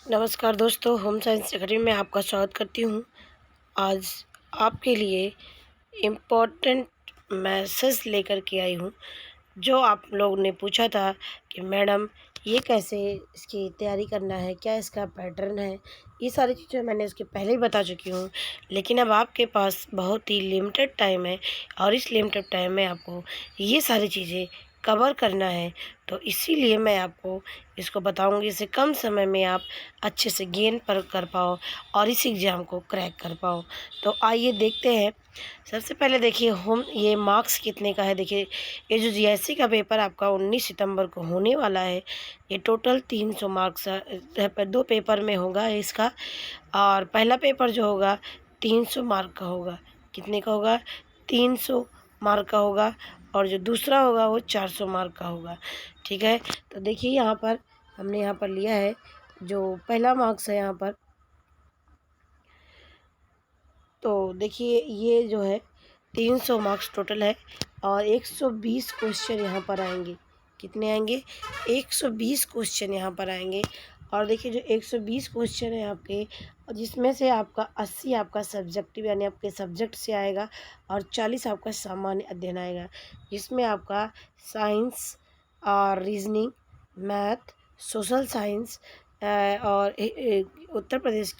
नमस्कार दोस्तों, home science academy में आपका स्वागत करती हूँ। आज आपके लिए इम्पोर्टेंट मैसेज लेकर के आई हूँ, जो आप लोग ने पूछा था कि मैडम ये कैसे इसकी तैयारी करना है, क्या इसका पैटर्न है। ये सारी चीज़ें मैंने इसके पहले ही बता चुकी हूँ, लेकिन अब आपके पास बहुत ही लिमिटेड टाइम है और इस लिमिटेड टाइम में आपको ये सारी चीज़ें कवर करना है। तो इसीलिए मैं आपको इसको बताऊंगी, इससे कम समय में आप अच्छे से गेन पर कर पाओ और इस एग्ज़ाम को क्रैक कर पाओ। तो आइए देखते हैं। सबसे पहले देखिए होम ये मार्क्स कितने का है। देखिए ये जो जीएससी का पेपर आपका 19 सितंबर को होने वाला है, ये टोटल 300 मार्क्स दो पेपर में होगा इसका। और पहला पेपर जो होगा 300 मार्क का होगा। कितने का होगा? 300 मार्क का होगा। और जो दूसरा होगा वो 400 मार्क का होगा। ठीक है, तो देखिए यहाँ पर हमने यहाँ पर लिया है जो पहला मार्क्स है यहाँ पर। तो देखिए ये जो है 300 मार्क्स टोटल है और 120 क्वेश्चन यहाँ पर आएंगे। कितने आएंगे? 120 क्वेश्चन यहाँ पर आएंगे। और देखिए जो 120 क्वेश्चन है आपके, जिसमें से आपका 80 आपका सब्जेक्टिव यानी आपके सब्जेक्ट से आएगा और 40 आपका सामान्य अध्ययन आएगा, जिसमें आपका साइंस और रीजनिंग, मैथ, सोशल साइंस और उत्तर प्रदेश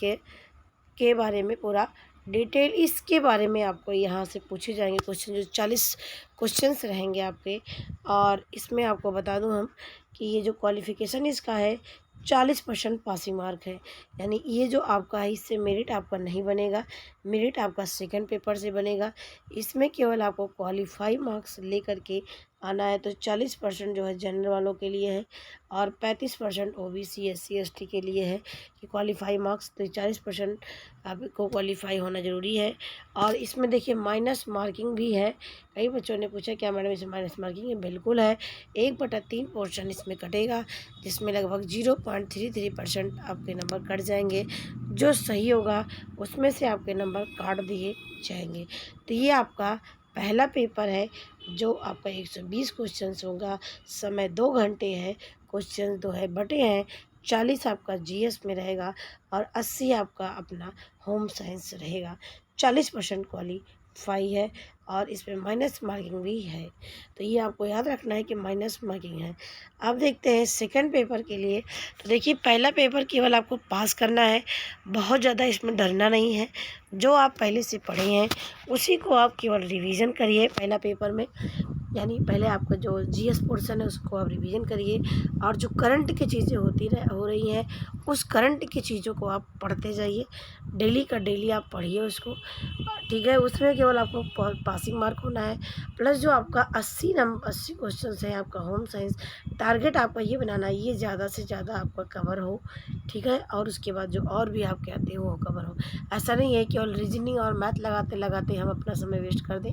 के बारे में पूरा डिटेल इसके बारे में आपको यहाँ से पूछे जाएंगे क्वेश्चन। जो 40 क्वेश्चंस रहेंगे आपके। और इसमें आपको बता दूं हम कि ये जो क्वालिफ़िकेशन इसका है 40% पासिंग मार्क है। यानी ये जो आपका है इससे मेरिट आपका नहीं बनेगा, मेरिट आपका सेकंड पेपर से बनेगा। इसमें केवल आपको क्वालिफाई मार्क्स लेकर के आना है। तो 40% जो है जनरल वालों के लिए है और 35% ओबीसी एससी एसटी के लिए है कि क्वालिफाई मार्क्स। तो 40% आपको क्वालिफाई होना ज़रूरी है। और इसमें देखिए माइनस मार्किंग भी है। कई बच्चों ने पूछा क्या मैडम इसमें माइनस मार्किंग है? बिल्कुल है। 1/3 पोर्शन इसमें कटेगा, जिसमें लगभग 0.33% आपके नंबर कट जाएंगे। जो सही होगा उसमें से आपके नंबर काट दिए जाएंगे। तो ये आपका पहला पेपर है जो आपका 120 क्वेश्चंस होगा। समय 2 घंटे है। क्वेश्चन जो है बटे हैं, 40 आपका जीएस में रहेगा और 80 आपका अपना होम साइंस रहेगा। 40% क्वालीफाई है और इसमें माइनस मार्किंग भी है। तो ये आपको याद रखना है कि माइनस मार्किंग है। अब देखते हैं सेकंड पेपर के लिए। तो देखिए पहला पेपर केवल आपको पास करना है, बहुत ज़्यादा इसमें डरना नहीं है। जो आप पहले से पढ़े हैं उसी को आप केवल रिवीजन करिए पहला पेपर में। यानी पहले आपका जो जीएस पोर्शन है उसको आप रिवीजन करिए और जो करंट की चीज़ें हो रही हैं उस करंट की चीज़ों को आप पढ़ते जाइए। डेली का डेली आप पढ़िए उसको। ठीक है, उसमें केवल आपको पासिंग मार्क होना है। प्लस जो आपका 80 क्वेश्चन है आपका होम साइंस, टारगेट आपका ये बनाना है ये ज़्यादा से ज़्यादा आपका कवर हो। ठीक है, और उसके बाद जो और भी आप कहते हो वो कवर हो। ऐसा नहीं है केवल रीजनिंग और मैथ लगाते लगाते हम अपना समय वेस्ट कर दें।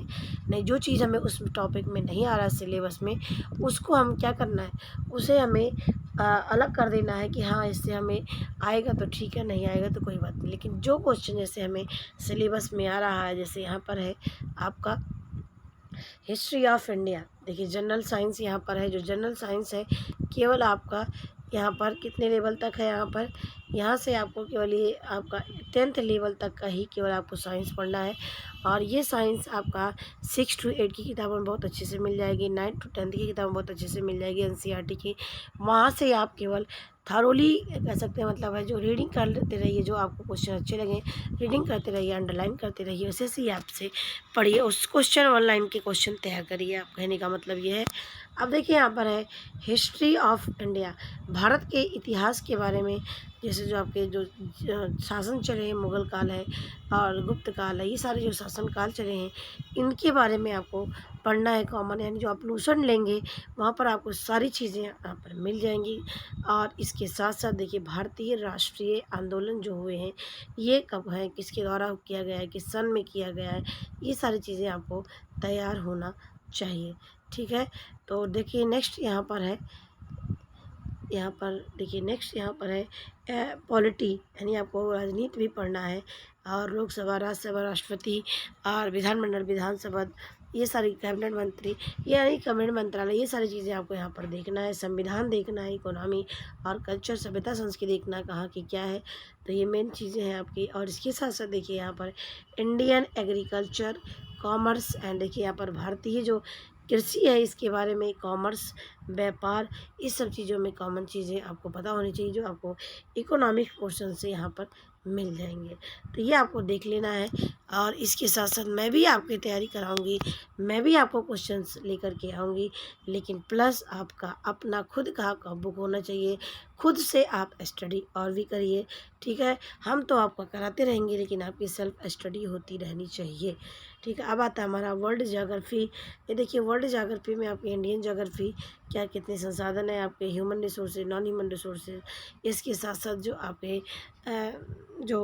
नहीं, जो चीज़ हमें उस टॉपिक में नहीं आ रहा सिलेबस में, उसको हम क्या करना है, उसे हमें अलग कर देना है कि हाँ इससे हमें आएगा तो ठीक है, नहीं आएगा तो कोई बात नहीं। लेकिन जो क्वेश्चन जैसे हमें सिलेबस में आ रहा है, जैसे यहाँ पर है आपका हिस्ट्री ऑफ इंडिया। देखिए जनरल साइंस यहाँ पर है। जो जनरल साइंस है केवल आपका यहाँ पर कितने लेवल तक है, यहाँ से आपको केवल ये आपका 10th लेवल तक का ही केवल आपको साइंस पढ़ना है। और ये साइंस आपका 6 to 8 की किताबों में बहुत अच्छे से मिल जाएगी, 9 to 10 की किताबों में बहुत अच्छे से मिल जाएगी एनसीईआरटी की। वहाँ से आप केवल थारोली कह सकते हैं, मतलब है जो रीडिंग कर लेते रहिए। जो आपको क्वेश्चन अच्छे लगें रीडिंग करते रहिए, अंडरलाइन करते रहिए, उसे से आपसे पढ़िए। उस क्वेश्चन ऑनलाइन के क्वेश्चन तैयार करिए। आप कहने का मतलब ये है। अब देखिए यहाँ पर है हिस्ट्री ऑफ इंडिया, भारत के इतिहास के बारे में। जैसे जो आपके जो शासन चले हैं, मुग़ल काल है और गुप्त काल है, ये सारे जो शासन काल चले हैं इनके बारे में आपको पढ़ना है कॉमन। यानी जो आप ट्यूशन लेंगे वहाँ पर आपको सारी चीज़ें यहाँ पर मिल जाएंगी। और इसके साथ साथ देखिए भारतीय राष्ट्रीय आंदोलन जो हुए हैं ये कब है, किसके द्वारा किया गया है, किस सन में किया गया है, ये सारी चीज़ें आपको तैयार होना चाहिए। ठीक है, तो देखिए नेक्स्ट यहाँ पर है, यहाँ पर देखिए नेक्स्ट यहाँ पर है पॉलिटी, यानी आपको राजनीति भी पढ़ना है। और लोकसभा, राज्यसभा, राष्ट्रपति और विधानमंडल, विधानसभा ये सारी कैबिनेट मंत्री यानी कैबिनेट मंत्रालय, ये सारी चीज़ें आपको यहाँ पर देखना है। संविधान देखना है, इकोनॉमी और कल्चर, सभ्यता संस्कृति देखना कहाँ की क्या है। तो ये मेन चीज़ें हैं आपकी। और इसके साथ साथ देखिए यहाँ पर इंडियन एग्रीकल्चर, कॉमर्स एंड देखिए यहाँ पर भारतीय जो कृषि है इसके बारे में, कॉमर्स, व्यापार, इस सब चीज़ों में कॉमन चीज़ें आपको पता होनी चाहिए जो आपको इकोनॉमिक पोर्शन से यहाँ पर मिल जाएंगे। तो ये आपको देख लेना है। और इसके साथ साथ मैं भी आपकी तैयारी कराऊंगी, मैं भी आपको क्वेश्चंस लेकर के आऊँगी, लेकिन प्लस आपका अपना खुद का बुक होना चाहिए। खुद से आप स्टडी और भी करिए, ठीक है। हम तो आपका कराते रहेंगे, लेकिन आपकी सेल्फ स्टडी होती रहनी चाहिए, ठीक है। अब आता है हमारा वर्ल्ड ज्योग्राफी। ये देखिए वर्ल्ड ज्योग्राफी में आपके इंडियन ज्योग्राफी क्या, कितने संसाधन है आपके, human resources, non human resources, इसके साथ साथ जो आपके जो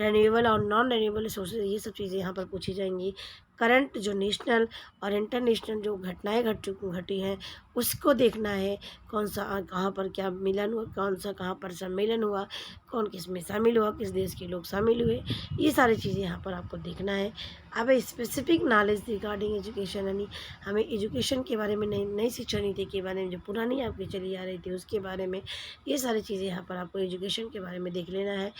रेन्यूएबल और नॉन रेन्यूएबल रिसोर्सेज, ये सब चीज़ें यहाँ पर पूछी जाएंगी। करंट जो नेशनल और इंटरनेशनल जो घटनाएं घटी हैं उसको देखना है, कौन सा कहाँ पर क्या मिलन हुआ, कौन सा कहाँ पर सम्मेलन हुआ, कौन किस में शामिल हुआ, किस देश के लोग शामिल हुए, ये सारी चीज़ें यहाँ पर आपको देखना है। अब स्पेसिफिक नॉलेज रिगार्डिंग एजुकेशन, यानी हमें एजुकेशन के बारे में, नई नई शिक्षा नीति के बारे में, जो पुरानी आपकी चली आ रही थी उसके बारे में, ये सारी चीज़ें यहाँ पर आपको एजुकेशन के बारे में देख लेना है।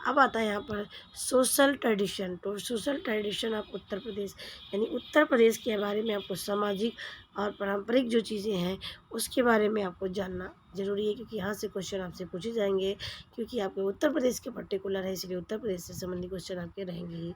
अब आता है यहाँ पर सोशल ट्रेडिशन। तो सोशल ट्रेडिशन आप उत्तर प्रदेश, यानी उत्तर प्रदेश के बारे में आपको सामाजिक और पारंपरिक जो चीज़ें हैं उसके बारे में आपको जानना ज़रूरी है, क्योंकि यहाँ से क्वेश्चन आपसे पूछे जाएंगे, क्योंकि आपके उत्तर प्रदेश के पर्टिकुलर है, इसलिए उत्तर प्रदेश से संबंधित क्वेश्चन आपके रहेंगे ही।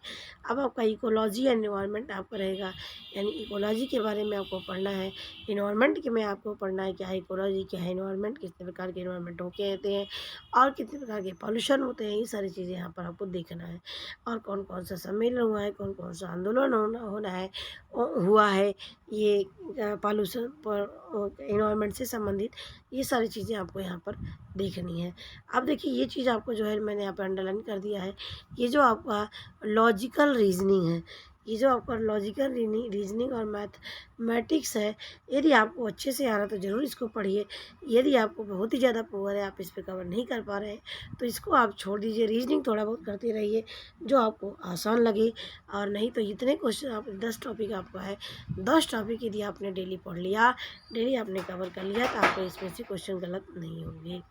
अब आपका इकोलॉजी एंड एनवायरनमेंट आपका रहेगा, यानी इकोलॉजी के बारे में आपको पढ़ना है, इन्वायरमेंट के में आपको पढ़ना है क्या है इकोलॉजी, क्या है इन्वायरमेंट, कितने प्रकार के इन्वायरमेंट होते हैं और कितने प्रकार के पॉल्यूशन होते हैं, ये सारी चीज़ें यहाँ पर आपको देखना है। और कौन कौन सा सम्मेलन हुआ है, कौन कौन सा आंदोलन होना है हुआ है, ये पॉल्यूशन पर इन्वायरमेंट से संबंधित, ये सारी चीज़ें आपको यहाँ पर देखनी है। अब देखिए ये चीज़ आपको जो है मैंने यहाँ पर अंडरलाइन कर दिया है, ये जो आपका लॉजिकल रीजनिंग है, ये जो आपका लॉजिकल रीजनिंग और मैथमेटिक्स है, यदि आपको अच्छे से आ रहा है तो ज़रूर इसको पढ़िए। यदि आपको बहुत ही ज़्यादा पुअर है, आप इस पर कवर नहीं कर पा रहे हैं, तो इसको आप छोड़ दीजिए, रीजनिंग थोड़ा बहुत करते रहिए जो आपको आसान लगे। और नहीं तो जितने क्वेश्चन आप 10 टॉपिक आपका है, 10 टॉपिक यदि आपने डेली पढ़ लिया, डेली आपने कवर कर लिया, तो आपको इसमें से क्वेश्चन गलत नहीं होंगे।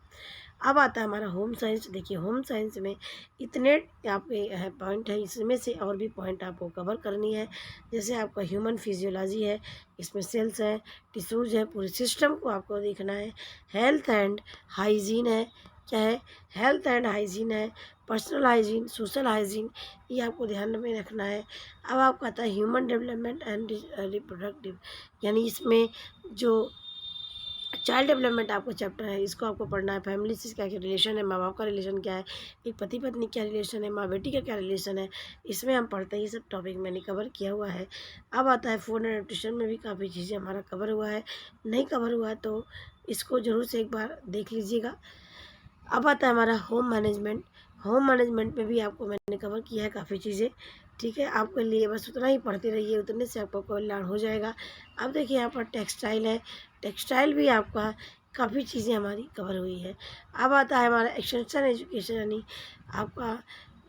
अब आता है हमारा होम साइंस। देखिए होम साइंस में इतने आपके है पॉइंट है, इसमें से और भी पॉइंट आपको कवर करनी है। जैसे आपका ह्यूमन फिजियोलॉजी है, इसमें सेल्स है, टिश्यूज़ है, पूरे सिस्टम को आपको देखना है। हेल्थ एंड हाइजीन है, क्या है, हेल्थ एंड हाइजीन है, पर्सनल हाइजीन, सोशल हाइजीन, ये आपको ध्यान में रखना है। अब आपका आता है ह्यूमन डेवलपमेंट एंड रिप्रोडक्टिव, यानी इसमें जो चाइल्ड डेवलपमेंट आपका चैप्टर है, इसको आपको पढ़ना है। फैमिली से क्या क्या रिलेशन है, माँ बाप का रिलेशन क्या है, एक पति पत्नी क्या रिलेशन है, माँ बेटी का क्या रिलेशन है, इसमें हम पढ़ते हैं। ये सब टॉपिक मैंने कवर किया हुआ है। अब आता है फूड एंड न्यूट्रिशन में भी काफ़ी चीज़ें हमारा कवर हुआ है, नहीं कवर हुआ है तो इसको ज़रूर से एक बार देख लीजिएगा। अब आता है हमारा होम मैनेजमेंट। होम मैनेजमेंट में भी आपको मैंने कवर किया है काफ़ी चीज़ें, ठीक है। आपके लिए बस उतना ही पढ़ते रहिए, उतने से आपका कल्याण हो जाएगा। अब देखिए यहाँ पर टेक्सटाइल है, टेक्सटाइल भी आपका काफ़ी चीज़ें हमारी कवर हुई है। अब आता है हमारा एक्सटेंशन एजुकेशन, यानी आपका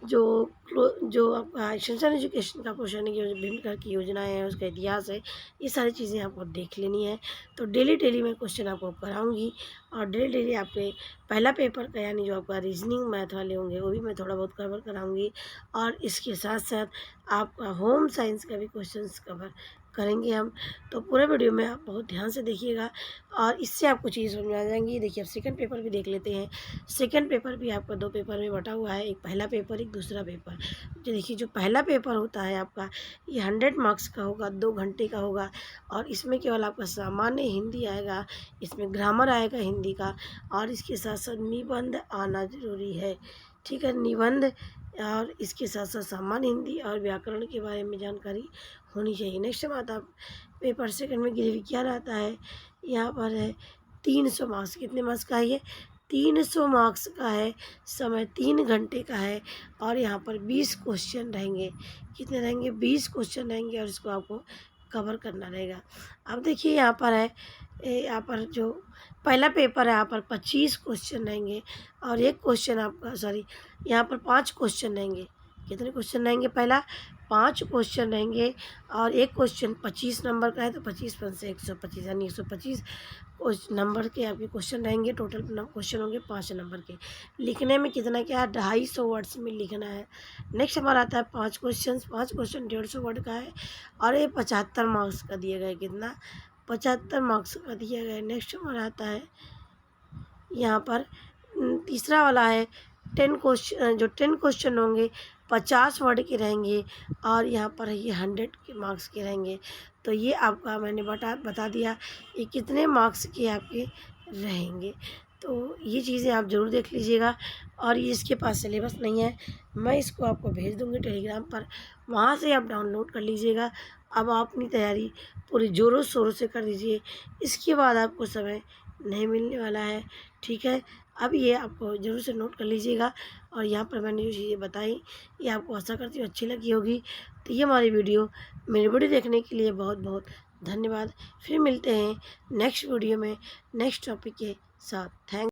जो आपका एक्सटेंशन एजुकेशन का पोर्शन है, जो विभिन्न प्रकार की योजनाएँ हैं, उसका इतिहास है, ये सारी चीज़ें आपको देख लेनी है। तो डेली मैं क्वेश्चन आपको कराऊंगी, और डेली आपके पहला पेपर का, यानी जो आपका रीजनिंग मैथ वाले होंगे वो भी मैं थोड़ा बहुत कवर कराऊंगी, और इसके साथ साथ आपका होम साइंस का भी क्वेश्चंस कवर करेंगे हम। तो पूरे वीडियो में आप बहुत ध्यान से देखिएगा, और इससे आपको चीज़ समझ में आ जाएंगी। देखिए अब सेकंड पेपर भी देख लेते हैं। सेकंड पेपर भी आपका 2 पेपर में बटा हुआ है, एक पहला पेपर, एक दूसरा पेपर। तो देखिए जो पहला पेपर होता है आपका, ये 100 मार्क्स का होगा, 2 घंटे का होगा, और इसमें केवल आपका सामान्य हिंदी आएगा, इसमें ग्रामर आएगा हिंदी का, और इसके साथ साथ निबंध आना ज़रूरी है, ठीक है। निबंध और इसके साथ साथ सामान्य हिंदी और व्याकरण के बारे में जानकारी होनी चाहिए। नेक्स्ट बात, आप पेपर सेकंड में ग्रेवी क्या रहता है, यहाँ पर है 300 मार्क्स। कितने मार्क्स का है ये, 300 मार्क्स का है, समय 3 घंटे का है, और यहाँ पर 20 क्वेश्चन रहेंगे। कितने रहेंगे, 20 क्वेश्चन रहेंगे, और इसको आपको कवर करना रहेगा। अब देखिए यहाँ पर है, यहाँ पर जो पहला पेपर है यहाँ पर 25 क्वेश्चन रहेंगे, और एक क्वेश्चन आपका यहाँ पर 5 क्वेश्चन रहेंगे। कितने क्वेश्चन रहेंगे, पहला 5 क्वेश्चन रहेंगे और एक क्वेश्चन 25 नंबर का है तो 25 से 125 यानी 125 उस नंबर के आपके क्वेश्चन रहेंगे। टोटल क्वेश्चन होंगे 5 नंबर के। लिखने में कितना क्या है, 250 वर्ड्स में लिखना है। नेक्स्ट हमारा आता है 5 क्वेश्चन 150 वर्ड का है और ये 75 मार्क्स का दिया गया है। कितना, 75 मार्क्स का दिया गया है। नेक्स्ट हमारा आता है यहाँ पर तीसरा वाला है 10 क्वेश्चन, जो 10 क्वेश्चन होंगे 50 वर्ड के रहेंगे और यहाँ पर ये 100 के मार्क्स के रहेंगे। तो ये आपका मैंने बता दिया ये कितने मार्क्स के आपके रहेंगे। तो ये चीज़ें आप ज़रूर देख लीजिएगा। और ये इसके पास सिलेबस नहीं है, मैं इसको आपको भेज दूँगी टेलीग्राम पर, वहाँ से आप डाउनलोड कर लीजिएगा। अब आप अपनी तैयारी पूरी ज़ोरों शोरों से कर दीजिए, इसके बाद आपको समय नहीं मिलने वाला है। ठीक है, अब ये आपको ज़रूर से नोट कर लीजिएगा। और यहाँ पर मैंने जो चीज़ें बताई ये आपको आशा करती हूँ अच्छी लगी होगी। तो ये हमारी मेरी वीडियो देखने के लिए बहुत बहुत धन्यवाद। फिर मिलते हैं नेक्स्ट वीडियो में नेक्स्ट टॉपिक के साथ। थैंक